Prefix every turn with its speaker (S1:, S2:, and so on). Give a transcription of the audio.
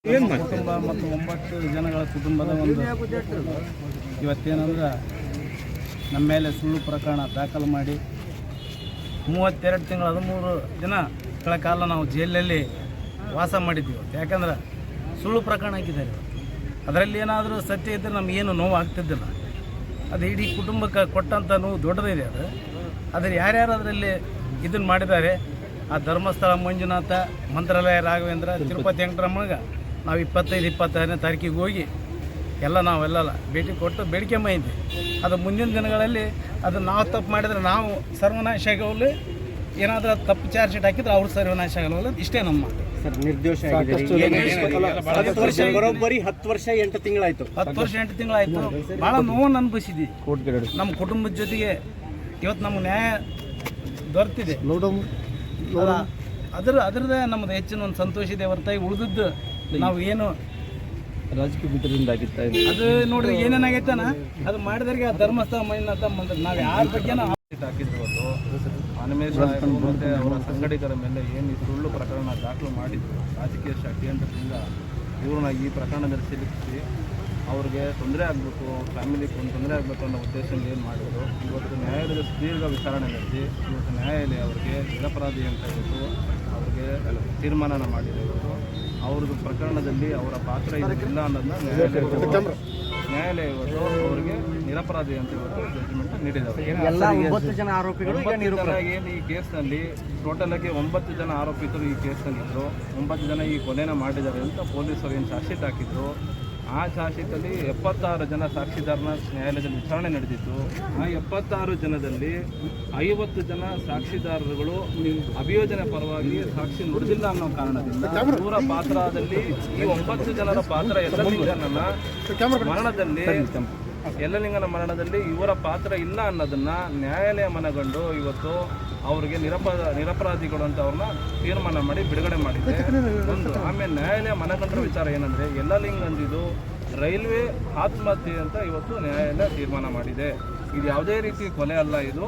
S1: ಕುಟುಂಬ ಮತ್ತು 9 ಜನಗಳ ಕುಟುಂಬದ ಒಂದು ಇವತ್ತೇನಂದ್ರೆ ನಮ್ಮ ಮೇಲೆ ಸುಳ್ಳು ಪ್ರಕರಣ ದಾಖಲು ಮಾಡಿ 32 ತಿಂಗಳು 13 ದಿನಗಳ ಕಾಲ ನಾವು ಜೈಲಲ್ಲಿ ವಾಸ ಮಾಡಿದ್ದೀವಿ. ಯಾಕಂದ್ರೆ ಸುಳ್ಳು ಪ್ರಕರಣ ಹಾಕಿದ್ದಾರೆ. ಅದರಲ್ಲಿ ಏನಾದರೂ ಸತ್ಯ ಇದ್ದರೆ ನಮಗೇನು ನೋವು ಆಗ್ತಿದ್ದಿಲ್ಲ. ಅದು ಇಡೀ ಕುಟುಂಬಕ್ಕೆ ಕೊಟ್ಟಂಥ ನೋವು ದೊಡ್ಡದಿದೆ. ಆದರೆ ಯಾರ್ಯಾರು ಅದರಲ್ಲಿ ಇದನ್ನು ಮಾಡಿದ್ದಾರೆ, ಆ ಧರ್ಮಸ್ಥಳ ಮಂಜುನಾಥ, ಮಂತ್ರಾಲಯ ರಾಘವೇಂದ್ರ, ತಿರುಪತಿ ವೆಂಕಟರಮಣಗೆ ನಾವು 25-26ನೇ ತಾರೀಕಿಗೆ ಹೋಗಿ ನಾವೆಲ್ಲ ಭೇಟಿ ಕೊಟ್ಟು ಬೇಡಿಕೆ ಮಾಡಿದ್ವಿ. ಅದು ಮುಂದಿನ ದಿನಗಳಲ್ಲಿ ಅದು ನಾವು ತಪ್ಪು ಮಾಡಿದರೆ ನಾವು ಸರ್ವನಾಶ ಆಗೋಲ್ಲ, ಏನಾದರೂ ತಪ್ಪು ಚಾರ್ಜ್ ಶೀಟ್ ಹಾಕಿದ್ರೆ ಅವ್ರು ಸರ್ವನಾಶ ಆಗೋಲ್ಲ. ಇಷ್ಟೇ ನಮ್ಮ
S2: ಸರ್. ನಿರ್ದೋಷ ಬರೋಬ್ಬರಿ 10 ವರ್ಷ 8 ತಿಂಗಳಾಯಿತು. 10 ವರ್ಷ 8
S1: ತಿಂಗಳಾಯಿತು. ಭಾಳ ನೋವನ್ನು ಅನುಭವಿಸಿದ್ವಿ. ನಮ್ಮ ಕುಟುಂಬದ ಜೊತೆಗೆ ಇವತ್ತು ನಮ್ಗೆ ನ್ಯಾಯ ದೊರೆತಿದೆ. ಅದರದೇ ನಮ್ಮದು ಹೆಚ್ಚಿನ ಒಂದು ಸಂತೋಷ ಇದೆ ಹೊರತಾಗಿ ಉಳಿದದ್ದು ನಾವು ಏನು
S2: ರಾಜಕೀಯ ಬಿಟ್ಟರಿಂದ ಆಗಿತ್ತಾ
S1: ಅದು ನೋಡ್ರಿ ಏನೇನಾಗೈತಾನ ಅದು ಮಾಡಿದವ್ರಿಗೆ ಆ ಧರ್ಮಸ್ಥಳ ಮಂಜುನಾಥ ನಾವು ಯಾರ ಬಗ್ಗೆನೂ
S3: ಹಾಕಿದ್ರು. ಹನುಮೇಶ್ ಸಾಹೇಬರು ಮತ್ತು ಅವರ ಸಂಘಟಕರ ಮೇಲೆ ಏನು ಈ ಸುಳ್ಳು ಪ್ರಕರಣ ದಾಖಲು ಮಾಡಿದ್ರು, ರಾಜಕೀಯ ಷಡ್ಯಂತ್ರದಿಂದ ಇವ್ರನ್ನ ಈ ಪ್ರಕರಣದಲ್ಲಿ ಸಿಲುಕಿಸಿ ಅವ್ರಿಗೆ ತೊಂದರೆ ಆಗಬೇಕು, ಫ್ಯಾಮಿಲಿಗೆ ಒಂದು ತೊಂದರೆ ಆಗಬೇಕು ಅನ್ನೋ ಉದ್ದೇಶದಿಂದ ಏನು ಮಾಡಿದ್ರು. ಇವತ್ತು ನ್ಯಾಯಾಲಯದ ಸುದೀರ್ಘ ವಿಚಾರಣೆ ನಡೆಸಿ ಇವತ್ತು ನ್ಯಾಯಾಲಯ ಅವರಿಗೆ ನಿರಪರಾಧಿ ಅಂತ ಹೇಳ್ಬಿಟ್ಟು ಅವ್ರಿಗೆ ತೀರ್ಮಾನ ಮಾಡಿದೆ. ಅವ್ರದ್ದು ಪ್ರಕರಣದಲ್ಲಿ ಅವರ ಪಾತ್ರ ಇಲ್ಲ ಅನ್ನೋದನ್ನ ನ್ಯಾಯಾಲಯ ಇವತ್ತು ಅವರಿಗೆ ನಿರಪರಾಧಿ ಅಂತ ಇವತ್ತು ಜಡ್ಜ್ಮೆಂಟ್ ನೀಡಿದ್ದಾರೆ. ಏನು ಈ ಕೇಸ್ನಲ್ಲಿ ಟೋಟಲ್ ಆಗಿ 9 ಜನ ಆರೋಪಿತರು ಈ ಕೇಸ್ನಲ್ಲಿ ಇದ್ದರು. 9 ಜನ ಈ ಕೊಲೆನ ಮಾಡಿದ್ದಾರೆ ಅಂತ ಪೊಲೀಸರು ಏನು ಚಾರ್ಜ್ ಶೀಟ್ ಹಾಕಿದ್ರು. ಆ ಚಾರ್ಜ್ ಶೀಟಲ್ಲಿ 76 ಜನ ಸಾಕ್ಷಿದಾರನ ನ್ಯಾಯಾಲಯದಲ್ಲಿ ವಿಚಾರಣೆ ನಡೆದಿತ್ತು. ಆ 76 ಜನದಲ್ಲಿ 50 ಜನ ಸಾಕ್ಷಿದಾರರುಗಳು ಅಭಿಯೋಜನೆ ಪರವಾಗಿ ಸಾಕ್ಷಿ ನುಡಿದಿಲ್ಲ ಅನ್ನೋ ಕಾರಣದಿಂದ ಇವರ ಪಾತ್ರದಲ್ಲಿ ಈ 9 ಜನರ ಪಾತ್ರ ಯಲ್ಲಲಿಂಗನ ಮರಣದಲ್ಲಿ ಇವರ ಪಾತ್ರ ಇಲ್ಲ ಅನ್ನೋದನ್ನ ನ್ಯಾಯಾಲಯ ಮನಗಂಡು ಇವತ್ತು ಅವ್ರಿಗೆ ನಿರಪರಾಧಿಗಳು ಅಂತ ಅವ್ರನ್ನ ತೀರ್ಮಾನ ಮಾಡಿ ಬಿಡುಗಡೆ ಮಾಡಿದೆ. ಆಮೇಲೆ ನ್ಯಾಯಾಲಯ ಮನಗಂಡ್ರ ವಿಚಾರ ಏನಂದ್ರೆ ಯಲ್ಲಲಿಂಗಂದಿದು ರೈಲ್ವೆ ಆತ್ಮಹತ್ಯೆ ಅಂತ ಇವತ್ತು ನ್ಯಾಯಾಲಯ ತೀರ್ಮಾನ ಮಾಡಿದೆ. ಇದು ಯಾವುದೇ ರೀತಿ ಕೊಲೆ ಅಲ್ಲ. ಇದು